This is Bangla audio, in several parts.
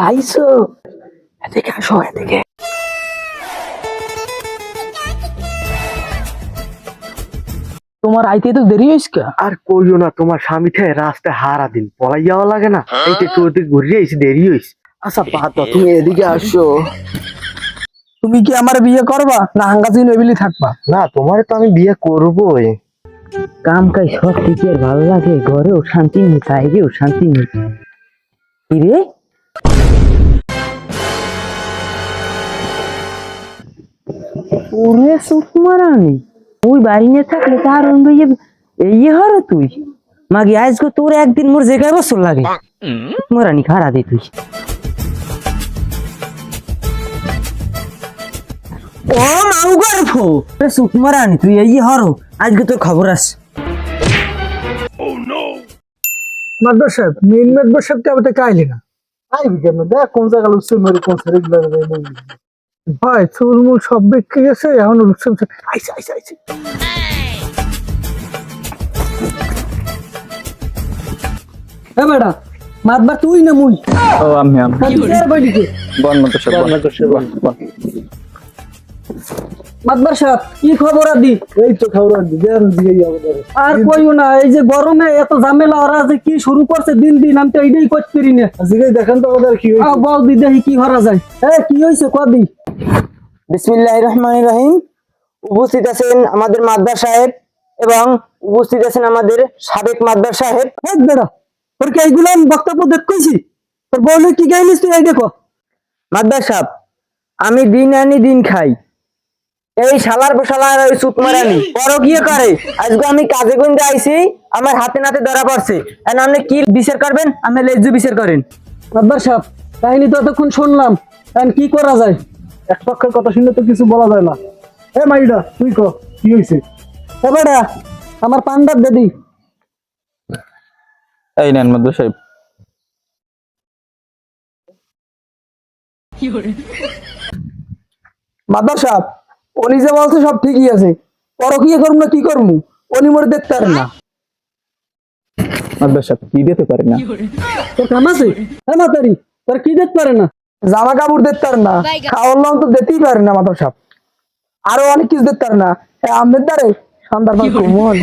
আইসো, এদিকে আসো, এদিকে। তোমার আইতে তো দেরি হইস কা? আর কইও না, তোমার স্বামী থেকে রাস্তায় হারা দিন পলাই যাওয়া লাগে না, এইটা একটু ওদিকে ঘুরিয়ে এসে দেরি হইছে। আচ্ছা পাত, তুমি এদিকে আসো। তুমি কি আমার বিয়ে করবা না হাঙ্গাজি নইবিলি থাকবা? না, তোমার তো আমি বিয়ে করবোই। কাম কাজ সব থেকে ভালো লাগে, ঘরেও শান্তি নেই, বাইরেও শান্তি নেই। কিরে ওরে সুকুমারানি, ওই বাড়ি নিয়ে থাকলে তার এই হর তুই মাগি আজকে তোর একদিন মোর জায়গায় বছর লাগে। সুকুমারানি খারা দে তুই। ও মাউ গর্ভ সুকুমারানি, তুই এই হর আজকে তোর খবর আস। মাদবর সাহেব, মেন মাদবর সাহেব তে কাইলে না। আইবি কেন? দেখ কোন জায়গা লুচি মেরে কোন ছেড়ে গেল। ভাই চুলমুল সব বিক্রি গেছে, এখন লুচি আইছে আইছে আইছে। এ বেটা, মাদবার তুই না মুই? ও আমি আর বইদিকে বন মত সব বন। মাদবার সাহেব, কি খবর আদি? এই তো খবর আদি, দেন দিই আমাদের। আর কইও না, এই যে গরমে এত ঝামেলা ওরা যে কি শুরু করছে দিন দিন, আমি তো এইটাই করতে পারি না। আজকে দেখেন তো আমাদের কি হইছে। বল দি, দেখি কি করা যায়। কি হইছে কদি? বিসমিল্লাহির রহমানির রহিম। উপস্থিত আছেন আমাদের মাদ্দার সাহেব এবং উপস্থিত আছেন আমাদের সাবেক মাদ্দার সাহেব। বেড়া, তোর কি এইগুলো বক্তব্য দেখ কইছি? তোর বউলে কি গাইলিস তুই? এই দেখো মাদ্দার সাহেব, আমি দিন আনি দিন খাই, এই শালার বসালার ওই সুতমারানি পরকীয় করে। আজকে আমি কাজে গঞ্জে আইছি, আমার হাতে নাতে ধরা পড়ছে। এখন আপনি কি বিচার করবেন? আপনি লেজু বিচার করেন। মাদবার সাহেব, কাহিনী তো এতক্ষণ শুনলাম, এখন কি করা যায়? এক পক্ষের কথা শুনলে তো কিছু বলা যায় না। মাইডা তুই ক, কি হইছে? বেড়া, আমার পান্ডার দেদি। এই নেন মাদ্দার সাহেব। মাদবার সাহেব, উনি যে বলছে সব ঠিকই আছে, পরকীয় করবো না কি করবো? উনি মরে দেখতে পারেন না। মাদ্দার সাহেব কি দিতে পারে না? তোর কাম আছে? হ্যাঁ মাতারি, তোর কি দেখতে পারে না? জামা কাপড় দেখতে পারে না, খাওয়ার লং তো দেখতেই পারে না মাদবার সাহেব। আরো অনেক কিছু দেখতে পারে না। আমের দ্বারে সন্ধ্যার পর ঘুমন।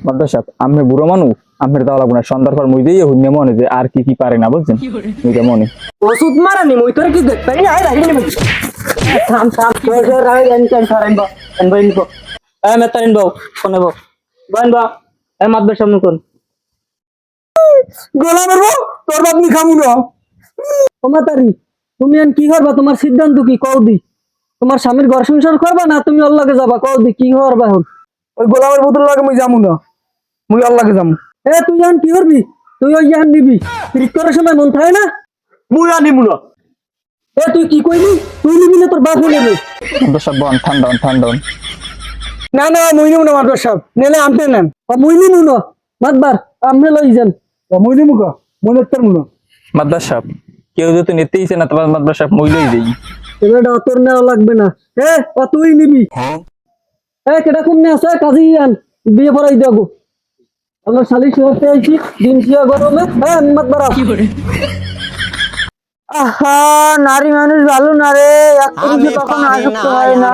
মাদ্দার সাহেব, আমি বুড়ো মানুষ, আমের দেওয়া লাগবে না। সন্ধ্যার পর মুই দিয়ে হইনে মনে যে আর কি কি পারে না, বুঝছেন? মুইটা মনে ওষুধ মারানি মুই তোর কি দেখতে পারি না? থাম থাম, মেতারিন বউ ফোনে বউ বইন বা মাতবে সামনে কোন গলা মারবো তোর বাপ নি খামু না। ও মাতারি, তুমি আন কি করবা? তোমার সিদ্ধান্ত কি কও দি? তোমার স্বামীর ঘর সংসার করবা না তুমি আল্লাহকে যাবা? কও দি কি করবা এখন? ওই গোলামের বোতল লাগে মুই যামু না, মুই আল্লাহকে যামু। তুই আন কি করবি? তুই ওই জান দিবি, ফিট করার সময় মন থাকে না? মুই আনিমু না। তুই কি কইলি? তুই নিবি না তোর বাপ নেবে? মাদ্দার সাহেব বন, ঠান্ডা হন, ঠান্ডা হন। না না, মুই নিমু না মাদবার সাহেব, নেলে আমতে নেন। মুই নিমু না মাদবার, আমনে লই যান। মুই নিমু কা, মুই নেতার মুনা। মাদ্দার সাহেব, কেউ যদি নিতেইছে না তোমার মাদ্দার সাহেব মইলই দেই। এবারে তোর নেওয়া লাগবে না। তুই নিবি। কেটা কোন আছে কাজী আন, বিয়ে পড়াই দেবো। আমার শালি শুয়ে আইছি, দিন শুয়ে গরমে। মাদবার আহা, নারী মানুষ ভালো না রে, এক পুরুষে কখনো আসক্ত হয় না।